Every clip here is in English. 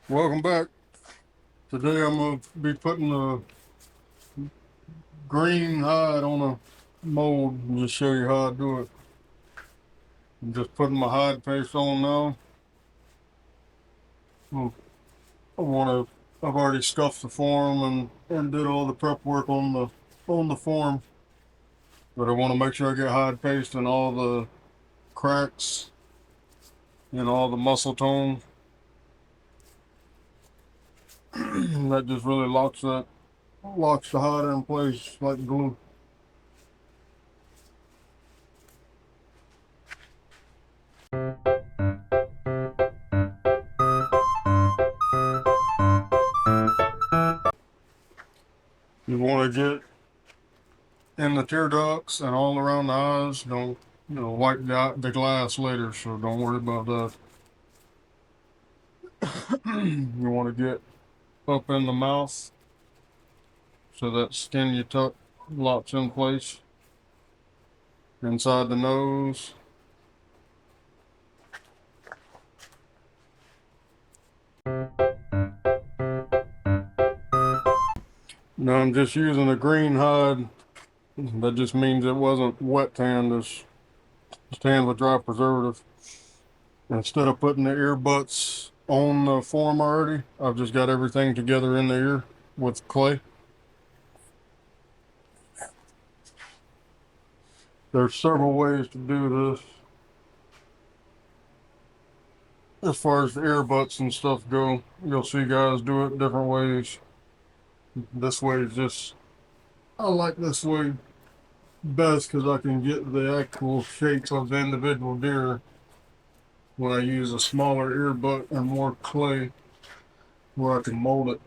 Welcome back. Today I'm going to be putting a green hide on a mold and just show you how I do it. I'm just putting my hide paste on now. Hmm, I've already scuffed the form and did all the prep work on the form, but I want to make sure I get hide paste in all the cracks and all the muscle tone. That just really locks the hide in place like glue. You want to get in the tear ducts and all around the eyes. Don't wipe the glass later, so don't worry about that. You want to get up in the mouth so that skin you tuck locks in place. Inside the nose. Now I'm just using a green hide. That just means it wasn't wet tanned. It's tanned with dry preservative. Instead of putting the ear butts on the form already, I've just got everything together in the ear with clay. There's several ways to do this. As far as the ear butts and stuff go, you'll see guys do it different ways. This way is just, I like this way best because I can get the actual shapes of the individual deer when I use a smaller ear butt and more clay where I can mold it.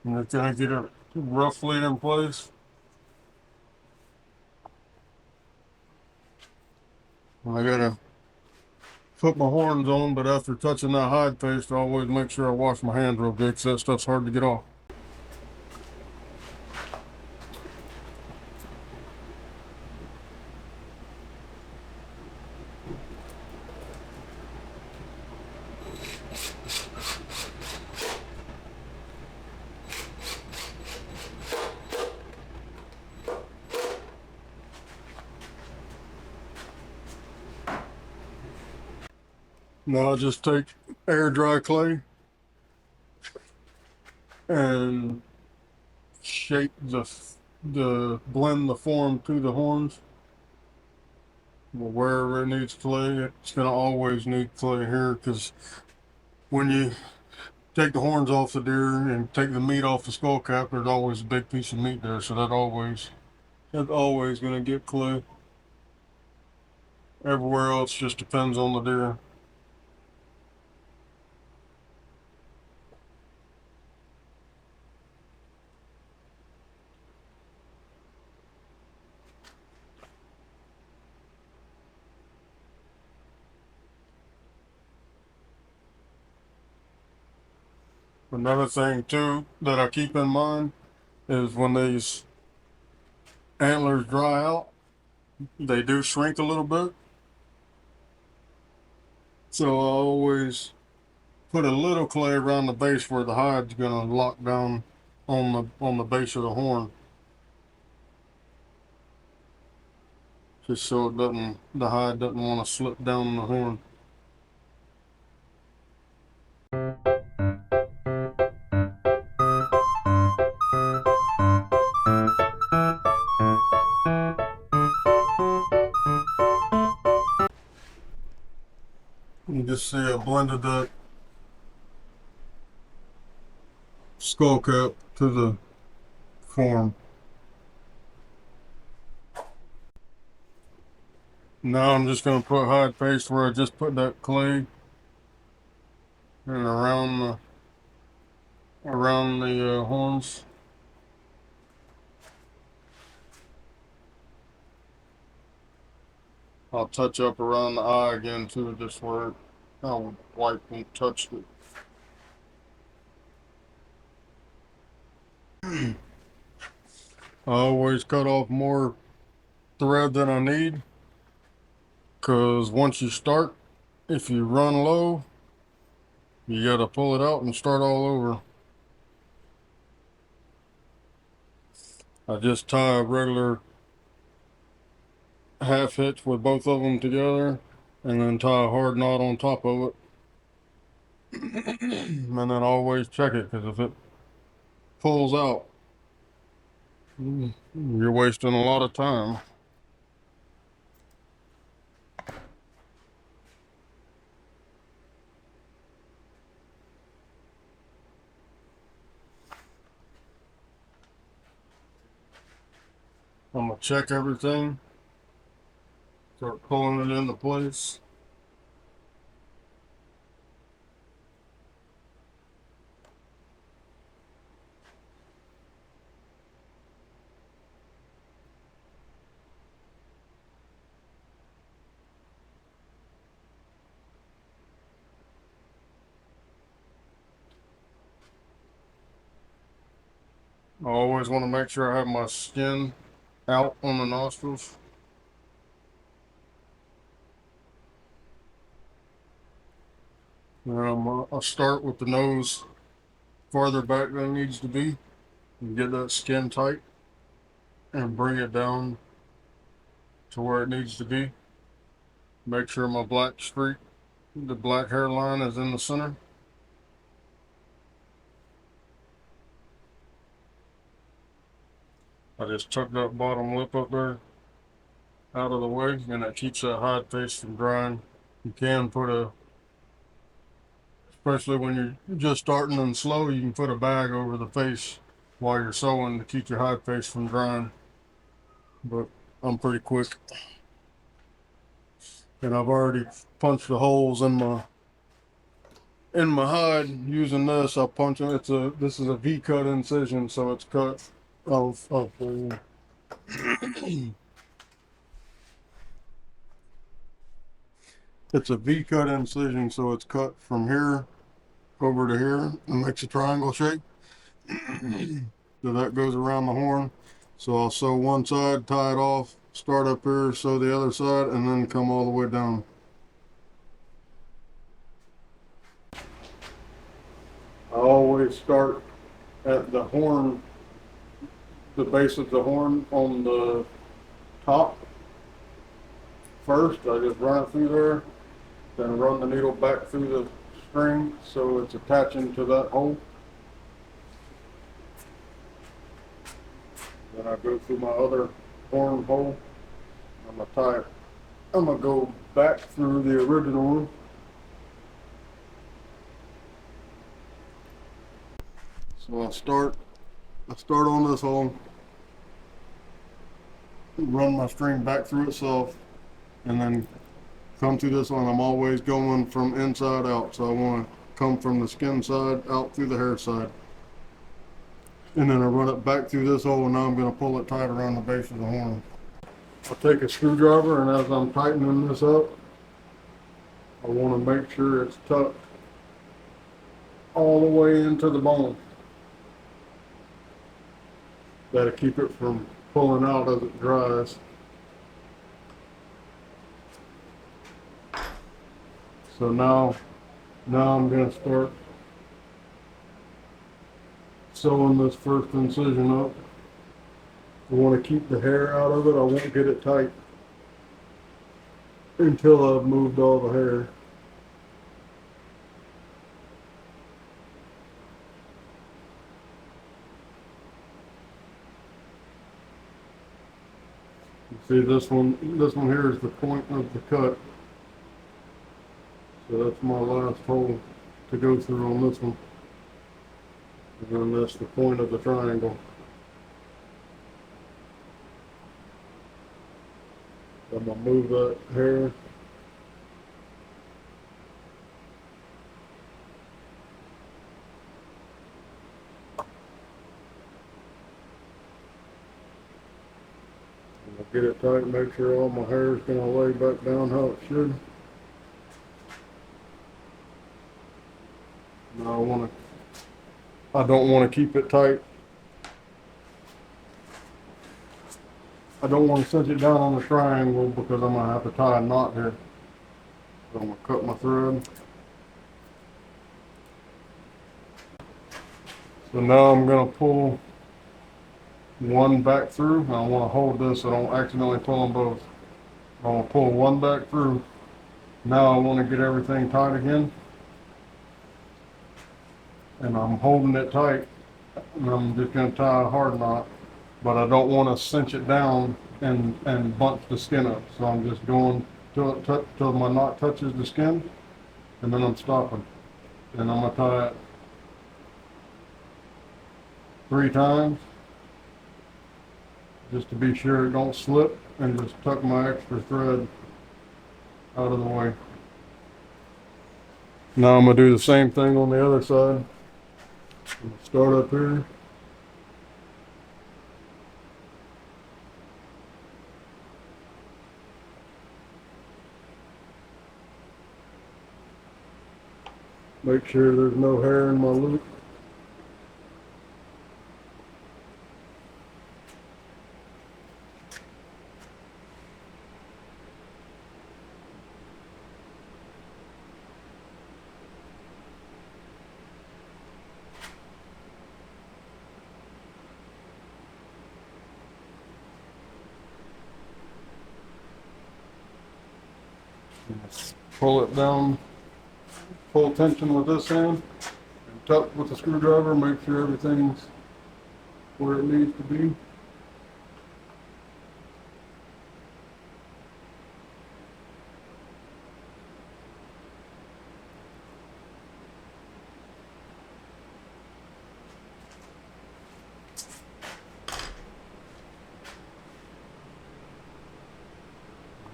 And it's gonna get it roughly in place. I gotta put my horns on, but after touching that hide paste, I always make sure I wash my hands real good because that stuff's hard to get off. Now I just take air dry clay and shape the blend the form to the horns. Wherever it needs clay, it's gonna always need clay here because when you take the horns off the deer and take the meat off the skull cap, there's always a big piece of meat there, so that's always gonna get clay. Everywhere else just depends on the deer. Another thing too that I keep in mind is when these antlers dry out, they do shrink a little bit. So I always put a little clay around the base where the hide's gonna lock down on the base of the horn, just so the hide doesn't want to slip down the horn. You just see I blended that skull cap to the form. Now I'm just gonna put hide paste where I just put that clay and around the horns. I'll touch up around the eye again too, just where I wipe and touch it. I always cut off more thread than I need, because once you start, if you run low, you gotta pull it out and start all over. I just tie a regular half hitch with both of them together and then tie a hard knot on top of it. And then always check it, because if it pulls out, you're wasting a lot of time. I'm gonna check everything, start pulling it into place. I always want to make sure I have my skin out on the nostrils. I'll start with the nose farther back than it needs to be and get that skin tight and bring it down to where it needs to be. Make sure my black streak, the black hairline, is in the center. I just tuck that bottom lip up there out of the way, and that keeps that hide face from drying. You can put a, especially when you're just starting and slow, you can put a bag over the face while you're sewing to keep your hide face from drying. But I'm pretty quick, and I've already punched the holes in my hide using this. I punch it. This is a V-cut incision, so it's cut. It's a V-cut incision, so it's cut from here over to here and makes a triangle shape. So that goes around the horn. So I'll sew one side, tie it off, start up here, sew the other side, and then come all the way down. I always start at the horn, the base of the horn on the top first. I just run it through there, then run the needle back through the string so it's attaching to that hole. Then I go through my other horn hole. I'm gonna tie it. I'm gonna go back through the original one. So I start on this hole, run my string back through itself, and then come through this one. I'm always going from inside out, so I want to come from the skin side out through the hair side. And then I run it back through this hole, and now I'm going to pull it tight around the base of the horn. I'll take a screwdriver, and as I'm tightening this up, I want to make sure it's tucked all the way into the bone. That'll keep it from pulling out as it dries. So now I'm going to start sewing this first incision up. I want to keep the hair out of it. I won't get it tight until I've moved all the hair. See, this one here is the point of the cut. So that's my last hole to go through on this one. And then that's the point of the triangle. I'm gonna move that hair. I'm gonna get it tight, make sure all my hair is gonna lay back down how it should. And I don't want to keep it tight. I don't want to cinch it down on the triangle because I'm gonna have to tie a knot here. So I'm gonna cut my thread. So now I'm gonna pull one back through. I want to hold this so I don't accidentally pull them both. I'm gonna pull one back through. Now I want to get everything tight again. And I'm holding it tight. And I'm just gonna tie a hard knot. But I don't want to cinch it down and bunch the skin up. So I'm just going till my knot touches the skin, and then I'm stopping. And I'm gonna tie it 3 times, just to be sure it don't slip, and just tuck my extra thread out of the way. Now I'm gonna do the same thing on the other side. I'm gonna start up here. Make sure there's no hair in my loop. Pull it down, full tension with this hand, and tuck with the screwdriver, make sure everything's where it needs to be.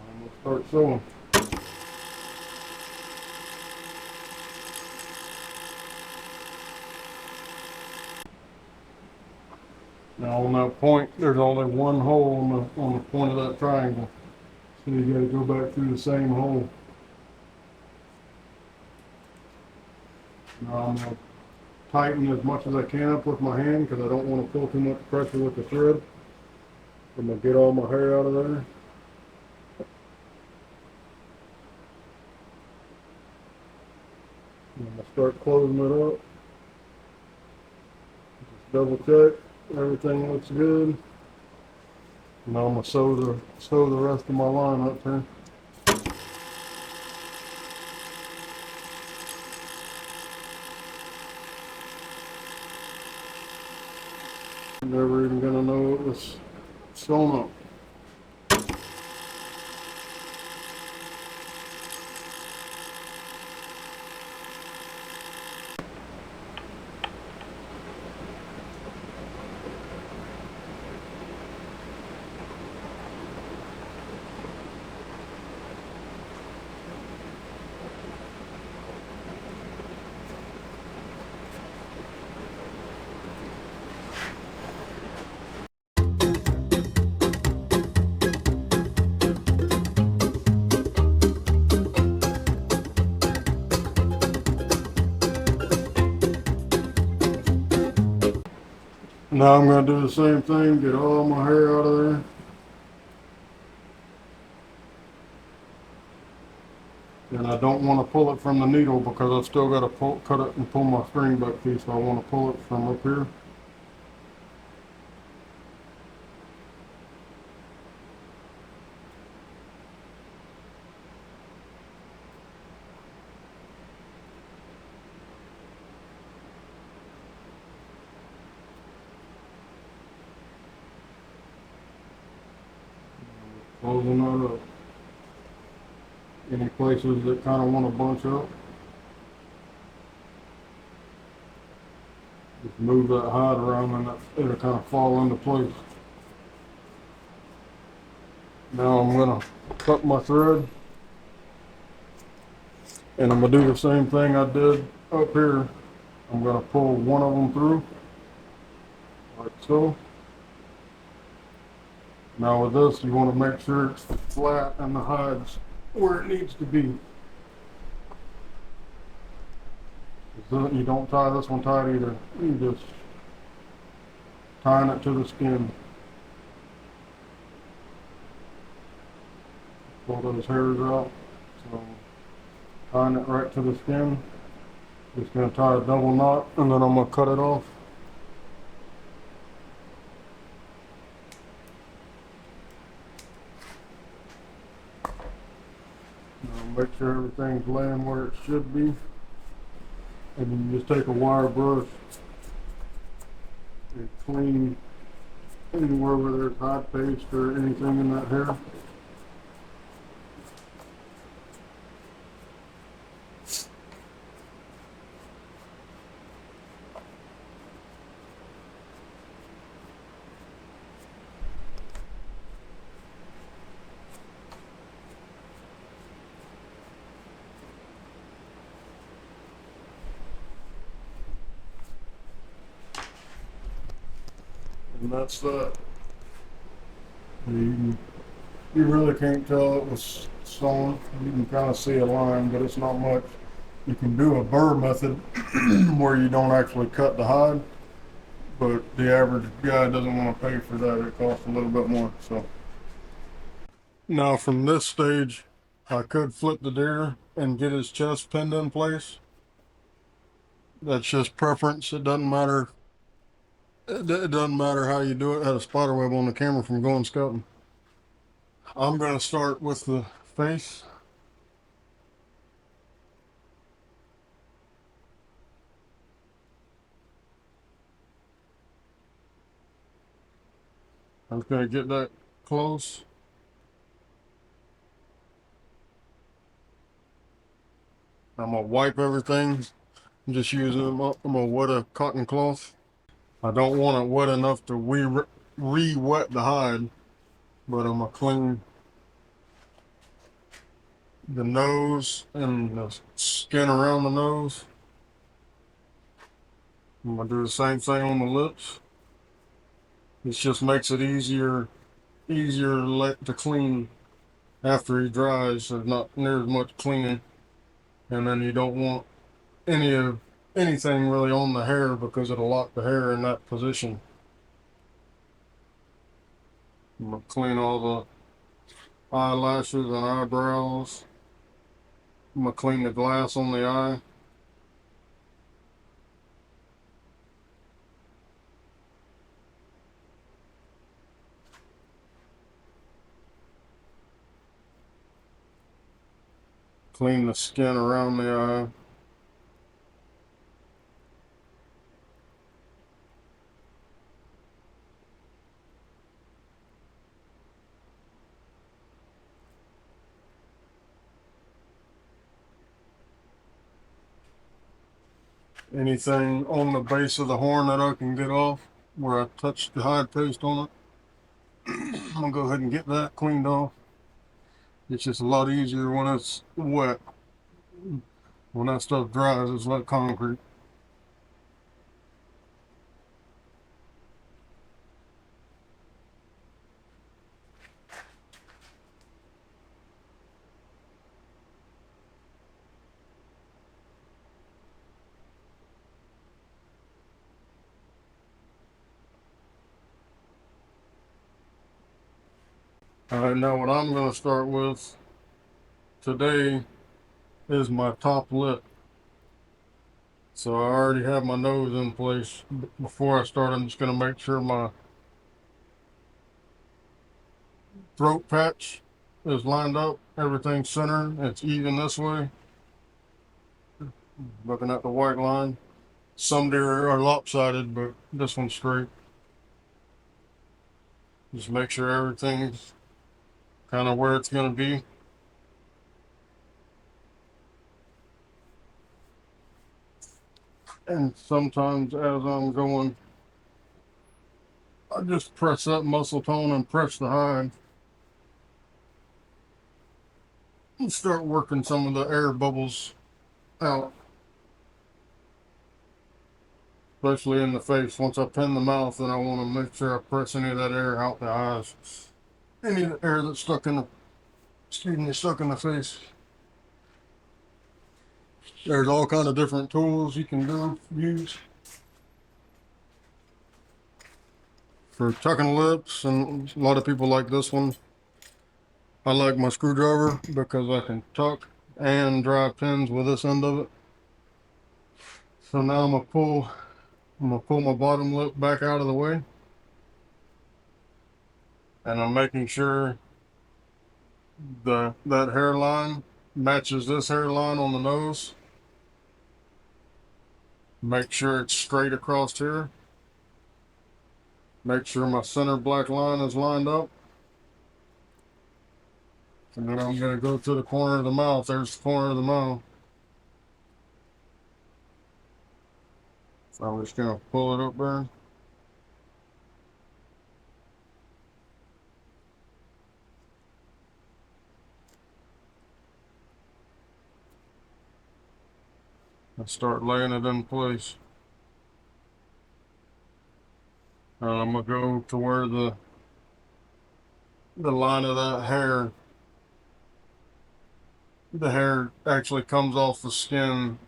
I'm gonna start sewing. Now on that point, there's only one hole on the point of that triangle. So you gotta go back through the same hole. Now I'm gonna tighten as much as I can up with my hand because I don't want to pull too much pressure with the thread. I'm gonna get all my hair out of there. I'm gonna start closing it up. Just double check everything looks good. Now I'm gonna sew the rest of my line up here. Never even gonna know it was sewn up. Now I'm going to do the same thing, get all my hair out of there. And I don't want to pull it from the needle because I've still got to cut it and pull my string back piece. So I want to pull it from up here. Closing that up. Any places that kind of want to bunch up, just move that hide around and it'll kind of fall into place. Now I'm going to cut my thread, and I'm going to do the same thing I did up here. I'm going to pull one of them through, like so. Now with this, you want to make sure it's flat and the hide's where it needs to be. You don't tie this one tight either. You just tying it to the skin. Pull those hairs out. So tying it right to the skin. Just gonna tie a double knot and then I'm gonna cut it off. Now make sure everything's laying where it should be. And you just take a wire brush and clean anywhere where there's hot paste or anything in that hair. And that's that. You really can't tell it was sewn. You can kind of see a line, but it's not much. You can do a burr method where you don't actually cut the hide, but the average guy doesn't want to pay for that. It costs a little bit more. So now from this stage, I could flip the deer and get his chest pinned in place. That's just preference. It doesn't matter. It doesn't matter how you do it. I had a spider web on the camera from going scouting. I'm going to start with the face. I'm just going to get that close. I'm going to wipe everything. I'm just using them up. I'm going to wet a cotton cloth. I don't want it wet enough to re-wet the hide, but I'm going to clean the nose and the skin around the nose. I'm going to do the same thing on the lips. This just makes it easier to clean after he dries. There's not near as much cleaning, and then you don't want anything really on the hair because it'll lock the hair in that position. I'm gonna clean all the eyelashes and eyebrows. I'm gonna clean the glass on the eye. Clean the skin around the eye. Anything on the base of the horn that I can get off where I touched the hide paste on it, I'm gonna go ahead and get that cleaned off. It's just a lot easier when it's wet. When that stuff dries, it's like concrete. All right, now what I'm gonna start with today is my top lip. So I already have my nose in place. Before I start, I'm just gonna make sure my throat patch is lined up, everything's centered, it's even this way. Looking at the white line. Some deer are lopsided, but this one's straight. Just make sure everything's kind of where it's gonna be. And sometimes as I'm going, I just press that muscle tone and press the hide. And start working some of the air bubbles out. Especially in the face. Once I pin the mouth, then I want to make sure I press any of that air out the eyes. Any of the air that's stuck in the face. There's all kind of different tools you can use for tucking lips, and a lot of people like this one. I like my screwdriver because I can tuck and drive pins with this end of it. So now I'm gonna pull my bottom lip back out of the way, and I'm making sure that hairline matches this hairline on the nose. Make sure it's straight across here. Make sure my center black line is lined up. And then I'm going to go to the corner of the mouth. There's the corner of the mouth. So I'm just going to pull it up there. And start laying it in place. And I'm going to go to where the line of that hair, the hair actually comes off the skin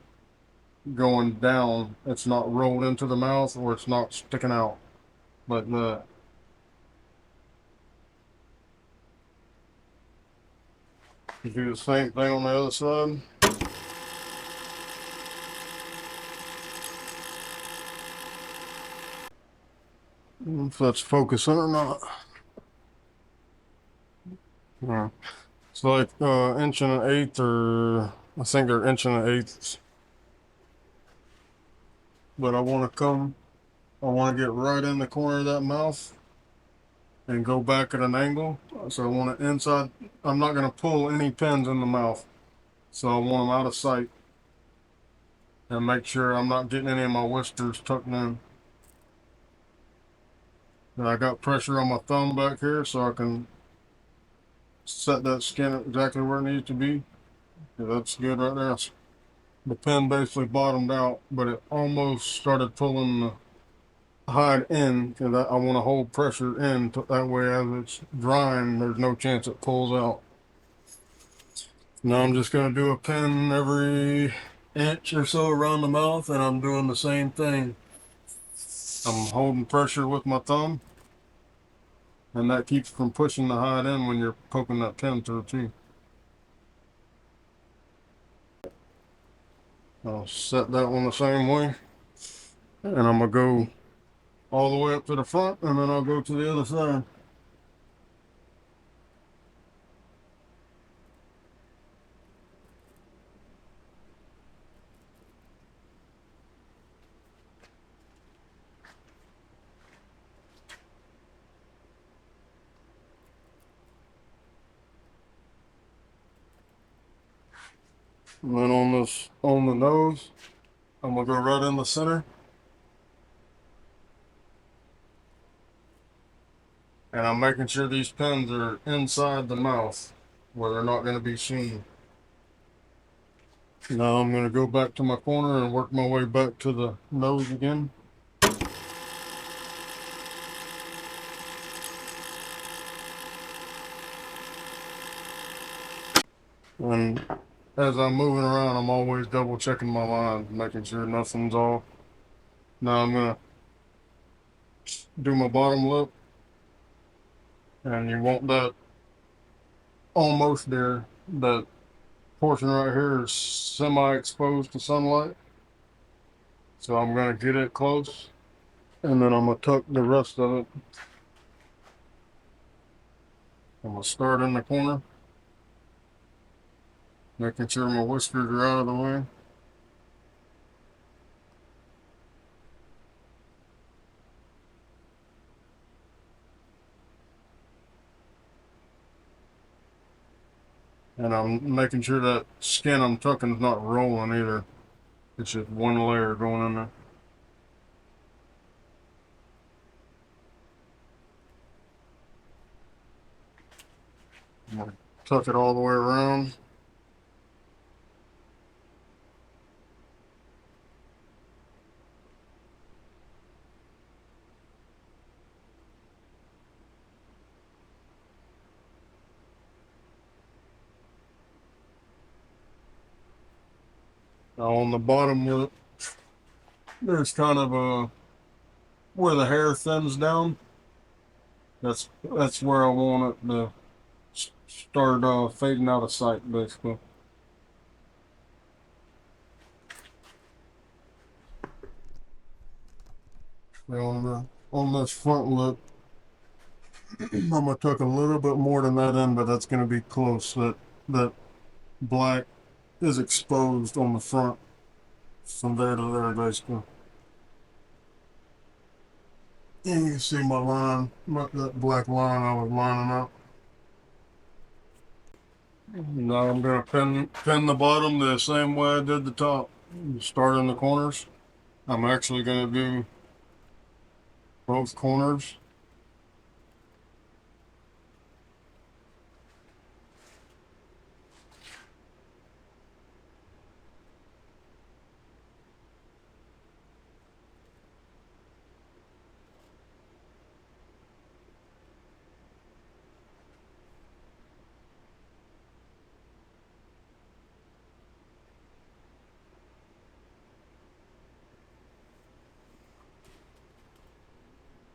going down. It's not rolled into the mouth, or it's not sticking out like that. You do the same thing on the other side. If that's focusing or not. Yeah. It's like inch and an eighth, or I think they're inch and an eighth. But I want to get right in the corner of that mouth and go back at an angle. So I want it inside. I'm not going to pull any pins in the mouth. So I want them out of sight. And make sure I'm not getting any of my whiskers tucked in. And I got pressure on my thumb back here so I can set that skin exactly where it needs to be. Yeah, that's good right there. The pin basically bottomed out, but it almost started pulling the hide in, because I want to hold pressure in that way as it's drying there's no chance it pulls out. Now I'm just going to do a pin every inch or so around the mouth, and I'm doing the same thing. I'm holding pressure with my thumb, and that keeps from pushing the hide in when you're poking that pin through the teeth. I'll set that one the same way, and I'm going to go all the way up to the front, and then I'll go to the other side. And then on the nose, I'm gonna go right in the center. And I'm making sure these pins are inside the mouth where they're not gonna be seen. Now I'm gonna go back to my corner and work my way back to the nose again. And as I'm moving around, I'm always double checking my lines, making sure nothing's off. Now I'm gonna do my bottom lip, and you want that almost there. That portion right here is semi-exposed to sunlight, so I'm gonna get it close, and then I'm gonna tuck the rest of it. I'm gonna start in the corner, making sure my whiskers are out of the way. And I'm making sure that skin I'm tucking is not rolling either. It's just one layer going in there. I'm gonna tuck it all the way around. Now on the bottom lip, there's kind of a where the hair thins down. That's where I want it to start fading out of sight, basically. On this front lip, I'm gonna tuck a little bit more than that in, but that's gonna be close. That black is exposed on the front from there to there, basically. And you can see my line, that black line I was lining up. Now I'm gonna pin the bottom the same way I did the top. Start in the corners. I'm actually gonna do both corners.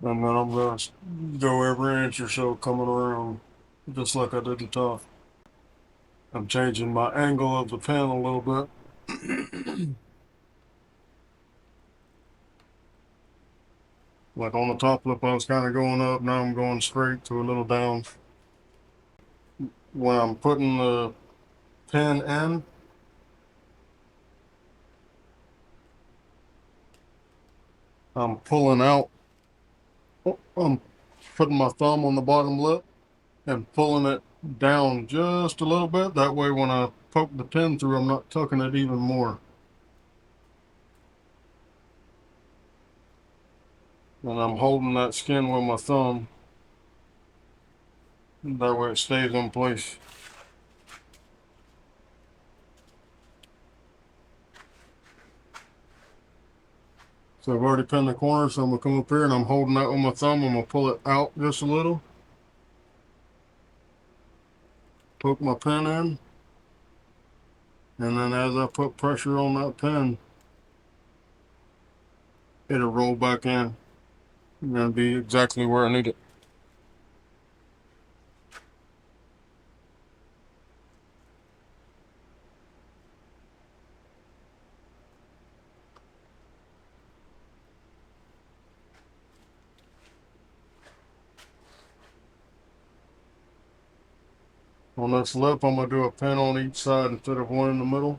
And then I'm gonna go every inch or so coming around, just like I did the top. I'm changing my angle of the pen a little bit. Like on the top lip, I was kind of going up. Now I'm going straight to a little down. When I'm putting the pen in, I'm pulling out. I'm putting my thumb on the bottom lip and pulling it down just a little bit. That way, when I poke the pen through, I'm not tucking it even more. And I'm holding that skin with my thumb. That way, it stays in place. So I've already pinned the corner, so I'm gonna come up here and I'm holding that with my thumb. I'm gonna pull it out just a little, poke my pen in, and then as I put pressure on that pen, it'll roll back in and be exactly where I need it. On this lip, I'm gonna do a pin on each side instead of one in the middle,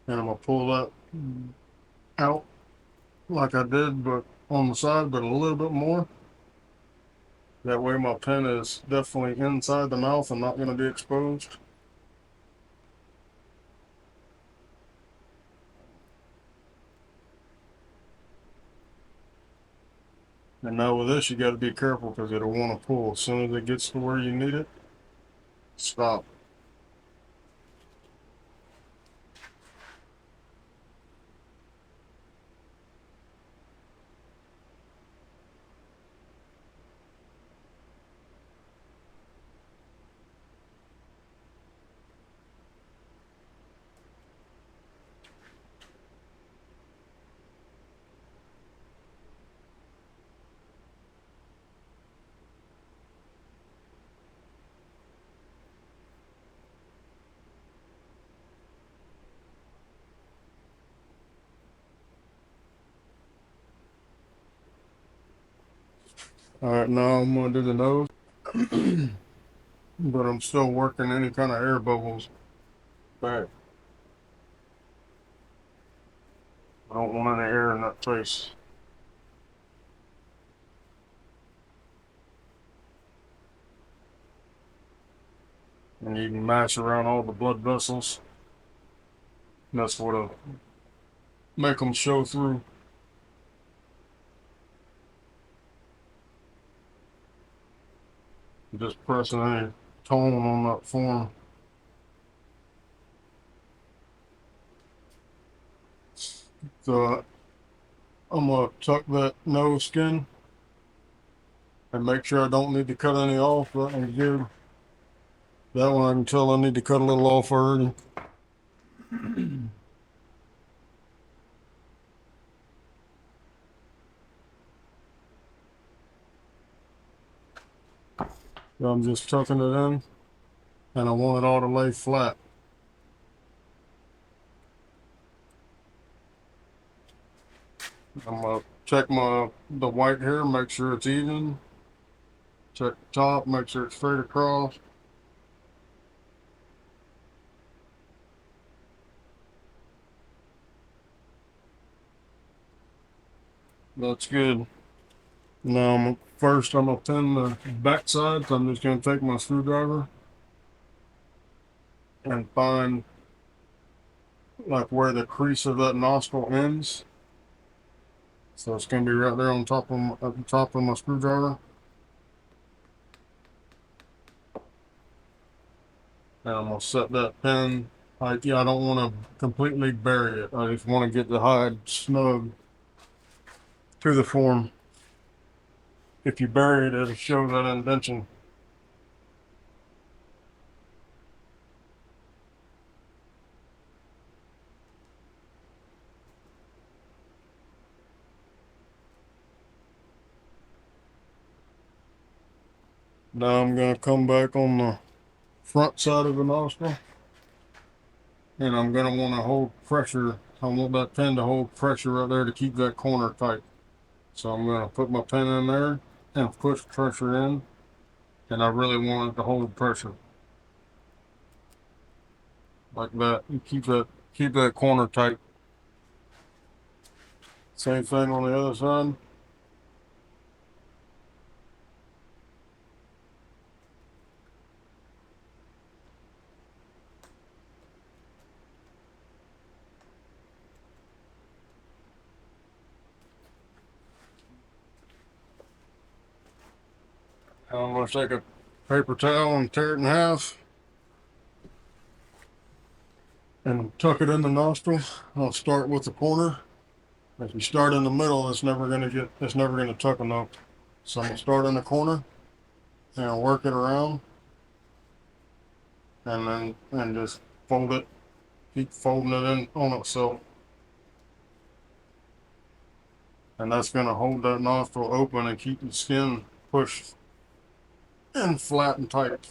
and I'm gonna pull that out like I did, but on the side, but a little bit more. That way my pen is definitely inside the mouth and not gonna be exposed. And now with this, you gotta be careful because it'll wanna pull. As soon as it gets to where you need it, stop. All right, now I'm gonna do the nose, but I'm still working any kind of air bubbles back. I don't want any air in that face. And you can mash around all the blood vessels. And that's what'll make them show through. Just pressing any tone on that form. So I'm gonna tuck that nose skin and make sure I don't need to cut any off. That one's good. That one I can tell I need to cut a little off already. So I'm just tucking it in, and I want it all to lay flat. I'm gonna check the white here, make sure it's even. Check the top, make sure it's straight across. That's good. Now first I'm gonna pin the back side. So I'm just gonna take my screwdriver and find like where the crease of that nostril ends. So it's gonna be right there on top of at the top of my screwdriver. And I'm gonna set that pin. Yeah, I don't want to completely bury it. I just want to get the hide snug to the form. If you bury it, it'll show that indentation. Now I'm gonna come back on the front side of the nostril, and I'm gonna want to hold pressure. I want that pin to hold pressure right there to keep that corner tight. So I'm gonna put my pin in there and push pressure in, and I really want it to hold pressure like that. You keep that corner tight. Same thing on the other side. I'm gonna take a paper towel and tear it in half and tuck it in the nostril. I'll start with the corner. If you start in the middle, it's never gonna tuck enough. So I'm gonna start in the corner and work it around, and just fold it, keep folding it in on itself. And that's gonna hold that nostril open and keep the skin pushed in flat and tight.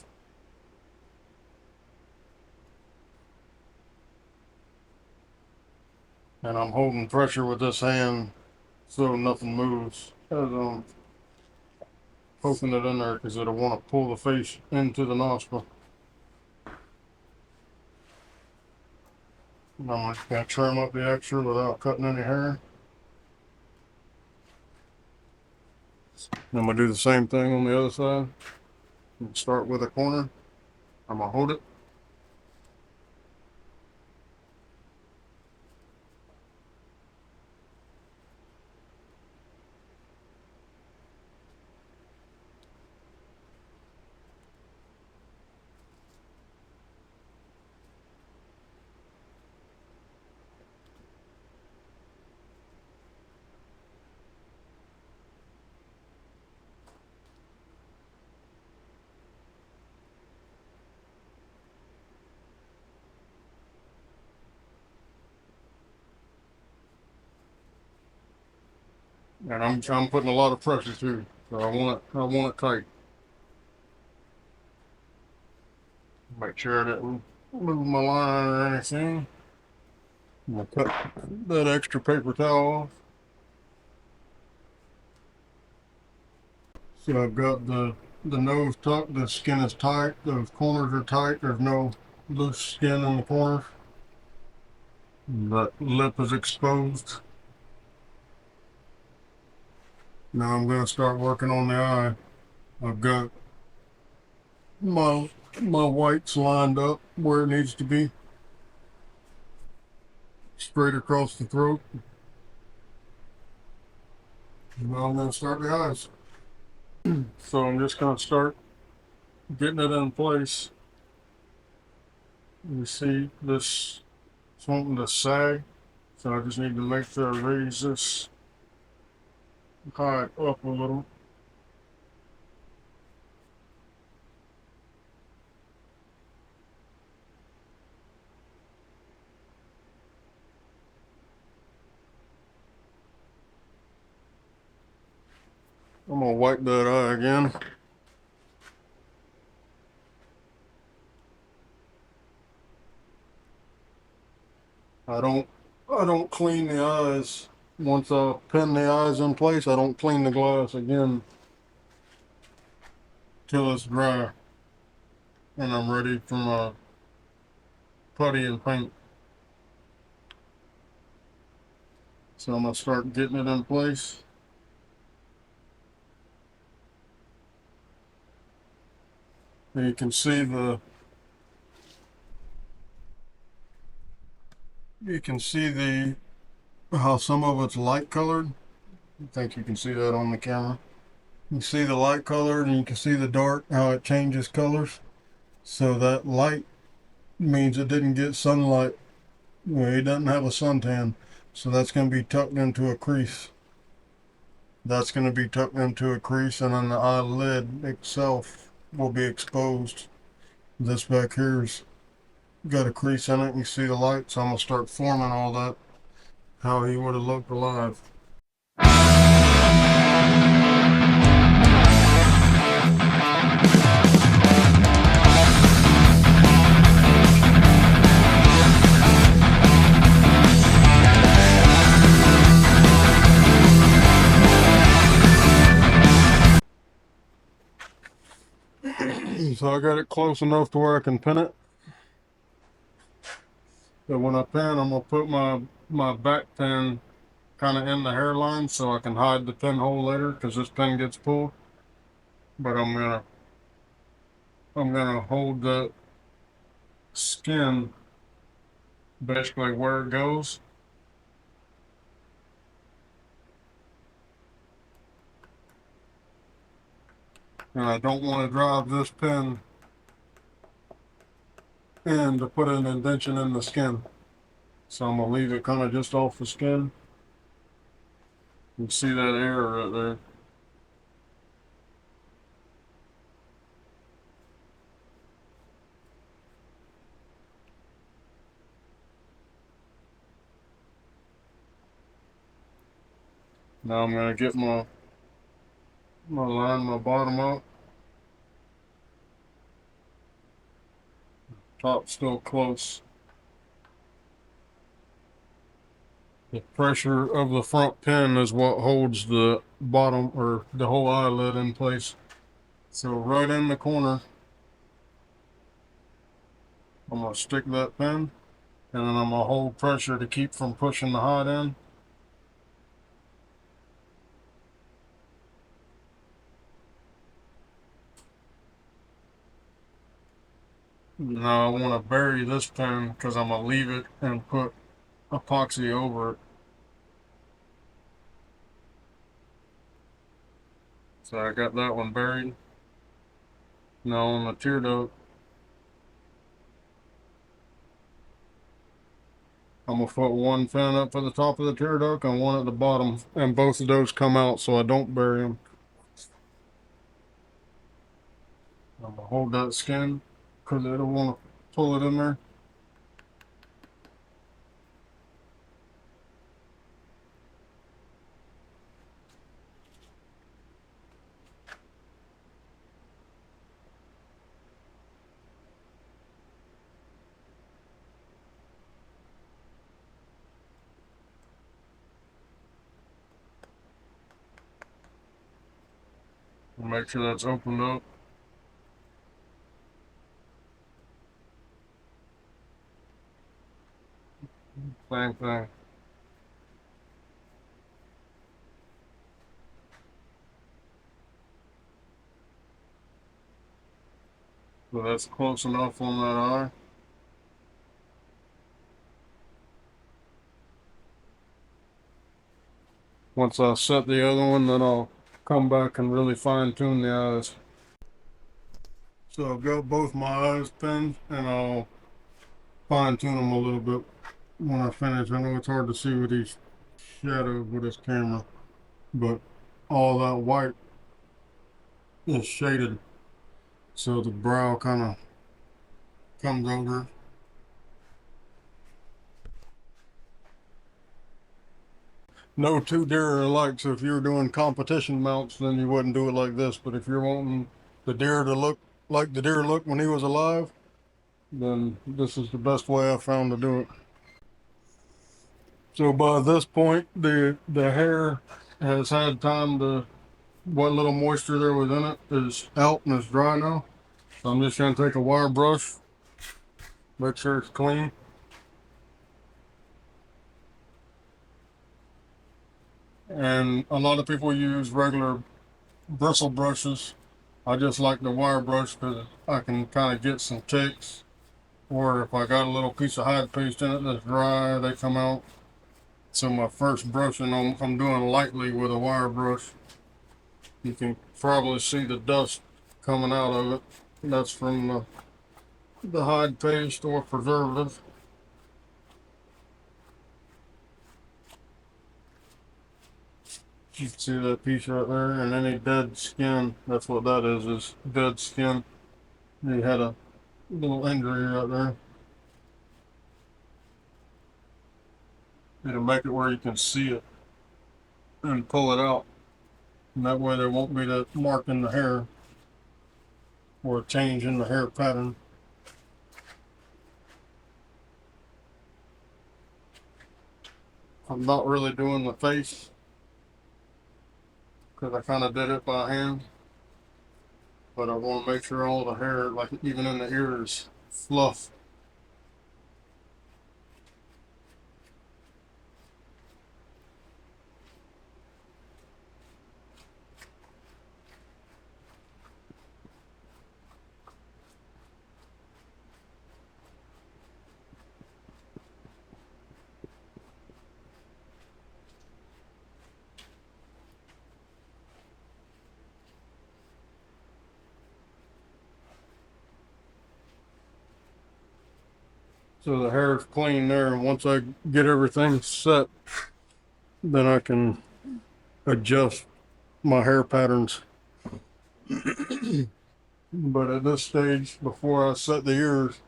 And I'm holding pressure with this hand so nothing moves as I'm poking it in there, because it'll want to pull the face into the nostril. And I'm just going to trim up the extra without cutting any hair. And I'm going to do the same thing on the other side. Start with a corner. I'm going to hold it. And I'm putting a lot of pressure too. So I want it tight. Make sure I didn't move my line or anything. I'm going to cut that extra paper towel off. So I've got the nose tucked, the skin is tight, those corners are tight, there's no loose skin in the corners. That lip is exposed. Now I'm going to start working on the eye. I've got my whites lined up where it needs to be, straight across the throat. Now I'm going to start the eyes. So I'm just going to start getting it in place. You see this it's wanting to sag, so I just need to make sure I raise this high up a little. I'm gonna wipe that eye again. I don't clean the eyes. Once I pin the eyes in place, I don't clean the glass again till it's dry and I'm ready for my putty and paint. So I'm gonna start getting it in place. And you can see the how some of it's light colored. I think you can see that on the camera. You see the light colored and you can see the dark, how it changes colors. So that light means it didn't get sunlight. Well, it doesn't have a suntan. So that's going to be tucked into a crease. That's going to be tucked into a crease, and then the eyelid itself will be exposed. This back here's got a crease in it. You see the light, so I'm going to start forming all that how he would have looked alive. So I got it close enough to where I can pin it. So when I pin, I'm gonna put my back pin kind of in the hairline so I can hide the pinhole later because this pin gets pulled. But I'm gonna hold the skin basically where it goes. And I don't want to drive this pin in to put an indentation in the skin. So I'm gonna leave it kind of just off the skin. You can see that arrow right there. Now I'm gonna get line my bottom up. Top still close. The pressure of the front pin is what holds the bottom or the whole eyelid in place. So right in the corner, I'm gonna stick that pin, and then I'm gonna hold pressure to keep from pushing the hide in. Now I want to bury this pin because I'm gonna leave it and put epoxy over it. So I got that one buried. Now on the tear duct, I'm gonna put one fin up for the top of the tear duct and one at the bottom, and both of those come out so I don't bury them. I'm gonna hold that skin because I don't want to pull it in there. Make sure that's opened up. Same thing. So that's close enough on that eye. Once I set the other one, then I'll come back and really fine tune the eyes. So I've got both my eyes pinned, and I'll fine tune them a little bit when I finish. I know it's hard to see with these shadows with this camera, but all that white is shaded, so the brow kind of comes over. No two deer are alike, so if you were doing competition mounts, then you wouldn't do it like this. But if you're wanting the deer to look like the deer looked when he was alive, then this is the best way I found to do it. So by this point, the hair has had time to, what little moisture there was in it is out and it's dry now. So I'm just gonna take a wire brush, make sure it's clean. And a lot of people use regular bristle brushes. I just like the wire brush because I can kind of get some ticks. Or if I got a little piece of hide paste in it that's dry, they come out. So my first brushing, I'm doing lightly with a wire brush. You can probably see the dust coming out of it. That's from the hide paste or preservative. You can see that piece right there, and any dead skin, that's what that is dead skin. He had a little injury right there. It'll make it where you can see it and pull it out. And that way there won't be that mark in the hair or a change in the hair pattern. I'm not really doing the face because I kind of did it by hand. But I want to make sure all the hair, like even in the ears, fluff. So the hair is clean there, and once I get everything set, then I can adjust my hair patterns. But at this stage, before I set the ears,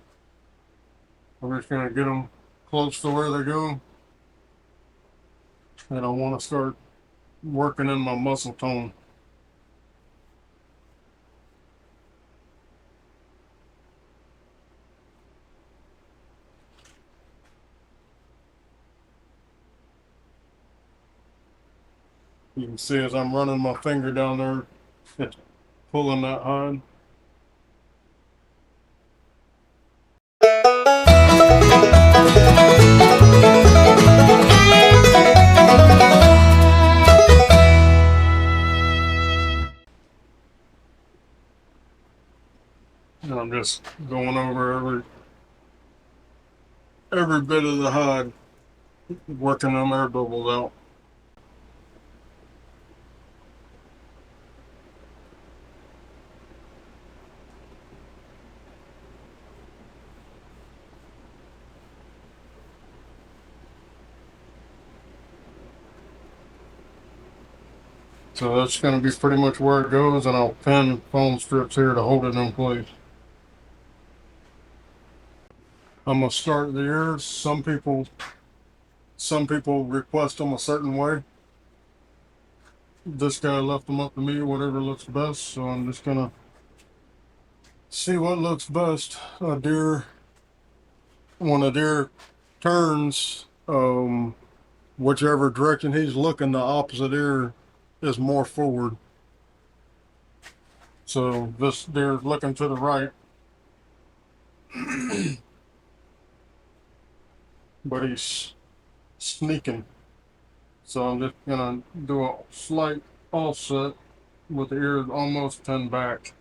I'm just gonna get them close to where they go, and I want to start working in my muscle tone. You can see as I'm running my finger down there, it's pulling that hide. And I'm just going over every bit of the hide, working them air bubbles out. So that's going to be pretty much where it goes, and I'll pin foam strips here to hold it in place. I'm gonna start the ears. Some people request them a certain way. This guy left them up to me, whatever looks best. So I'm just gonna see what looks best. When a deer turns, whichever direction he's looking, the opposite ear is more forward. So this deer is looking to the right, but he's sneaking. So I'm just gonna do a slight offset with the ears almost pinned back.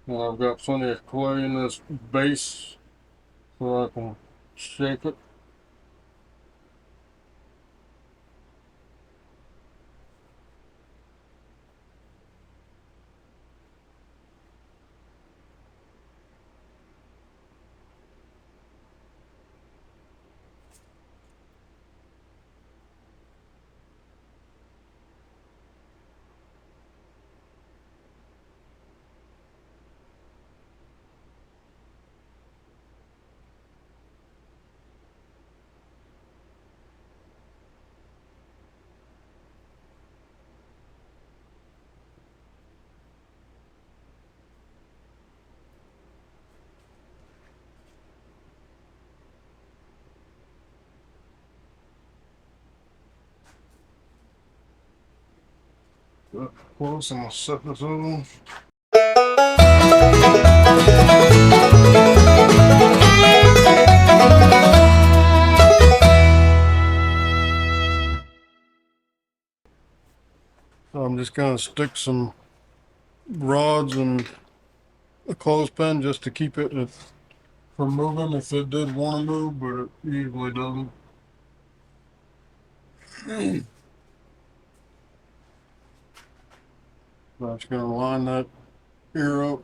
And I've got plenty of clay in this base so I can shake it. Close, I'm gonna set this over. So I'm just gonna stick some rods and a clothespin just to keep it from moving if it did want to move, but it usually doesn't. I'm just gonna line that ear up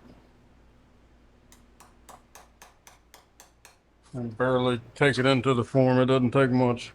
and barely take it into the form. It doesn't take much.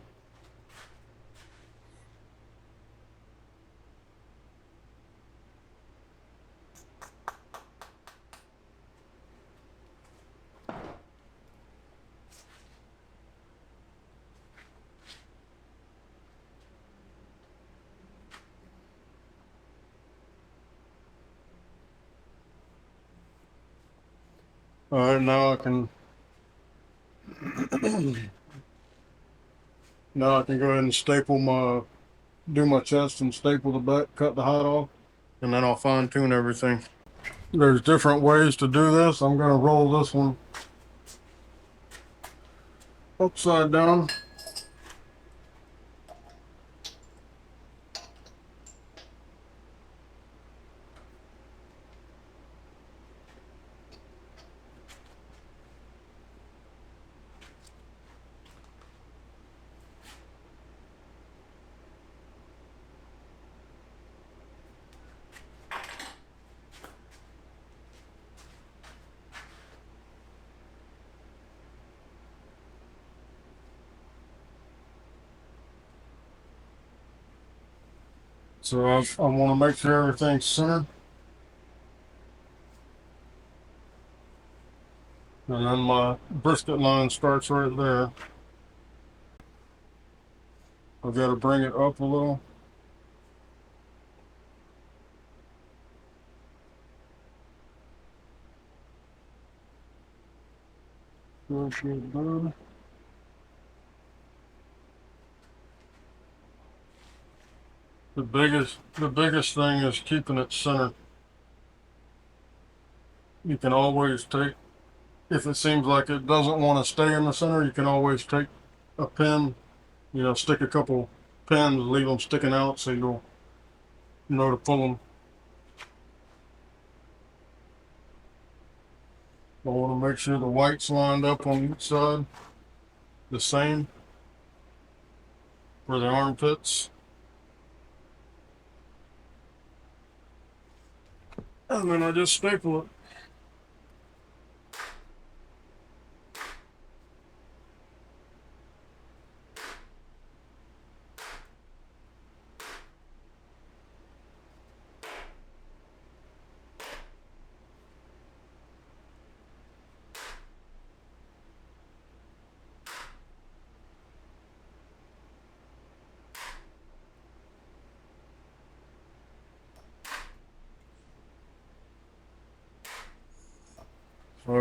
All right, now I can go ahead and do my chest and staple the back, cut the hide off, and then I'll fine tune everything. There's different ways to do this. I'm gonna roll this one upside down. So I want to make sure everything's centered. And then my brisket line starts right there. I've got to bring it up a little. Push it down. The biggest thing is keeping it centered. You can always take, if it seems like it doesn't want to stay in the center, you can always take a pin, stick a couple pins, leave them sticking out so you'll know to pull them. I want to make sure the white's lined up on each side, the same for the armpits. And then I just staple it. So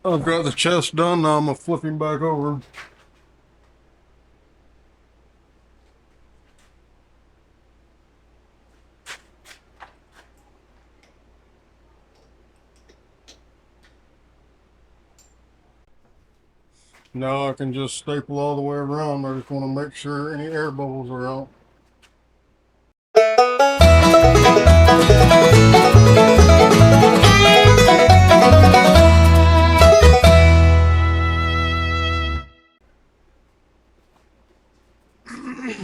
I've got the chest done. Now I'm gonna flip him back over. Now I can just staple all the way around. I just want to make sure any air bubbles are out.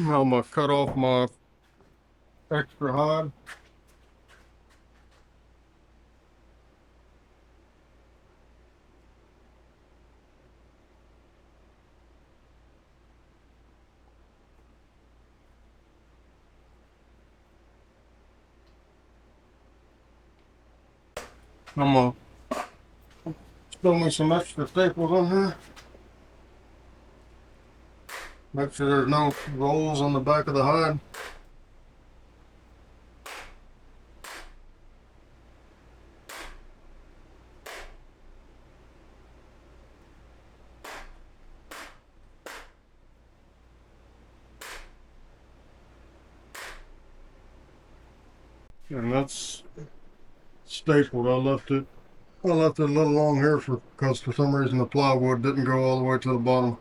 I'm gonna cut off my extra hide. I'm gonna throw me some extra staples on here. Make sure there's no rolls on the back of the hide. and that's stapled. I left it a little long here because for some reason the plywood didn't go all the way to the bottom.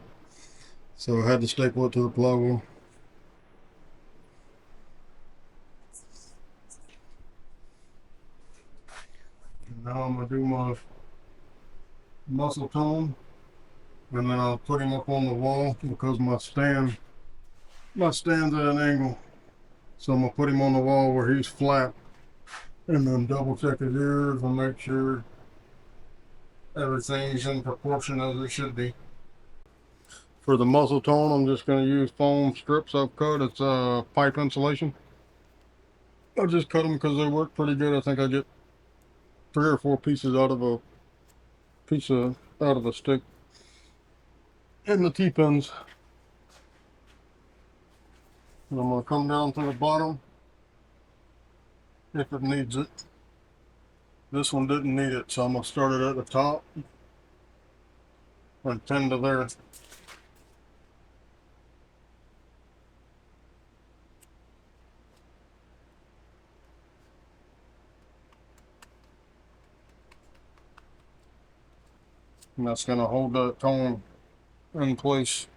So I had to staple it to the plywood. And now I'm gonna do my muscle tone, and then I'll put him up on the wall because my stand's at an angle. So I'm gonna put him on the wall where he's flat, and then double check his ears and make sure everything's in proportion as it should be. For the muzzle tone, I'm just going to use foam strips I've cut. It's pipe insulation. I just cut them because they work pretty good. I think I get 3 or 4 pieces out of a stick. And the T-pins. And I'm going to come down to the bottom if it needs it. This one didn't need it, so I'm going to start it at the top and tend to there. And that's going to hold that tone in place.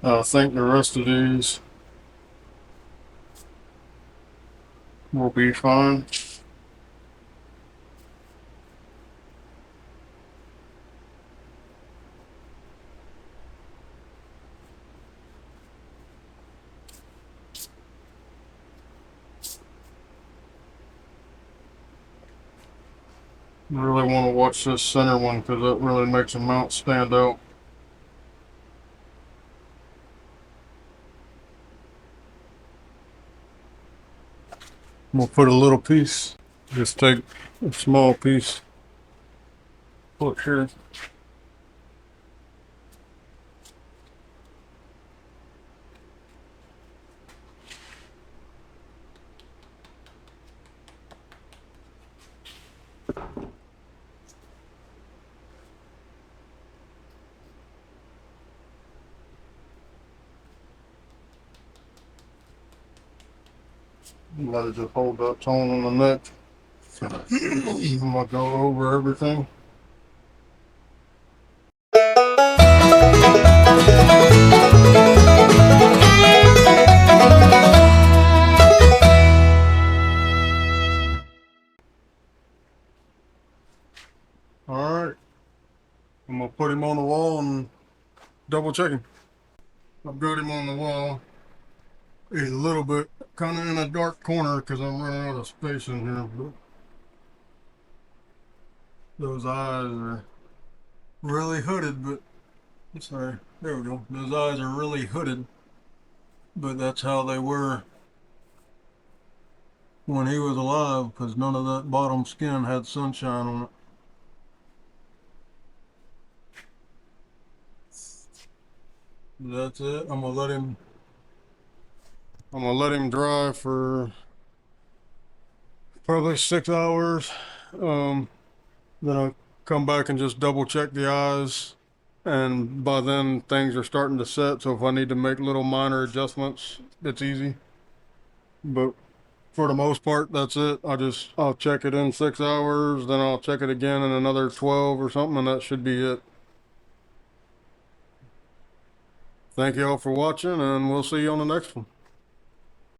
I think the rest of these will be fine. I really want to watch this center one because that really makes the mount stand out. I'm gonna put a little piece, just take a small piece, put here. Let it just hold that tone on the neck. I'm gonna go over everything. Alright, I'm gonna put him on the wall and double check him. I've got him on the wall. He's a little bit kind of in a dark corner because I'm running out of space in here. But those eyes are really hooded, but sorry, there we go. Those eyes are really hooded, but that's how they were when he was alive because none of that bottom skin had sunshine on it. That's it. I'm gonna let him dry for probably 6 hours. Then I'll come back and just double check the eyes, and by then things are starting to set, so if I need to make little minor adjustments, it's easy. But for the most part, that's it. I'll check it in 6 hours, then I'll check it again in another 12 or something, and that should be it. Thank you all for watching, and we'll see you on the next one.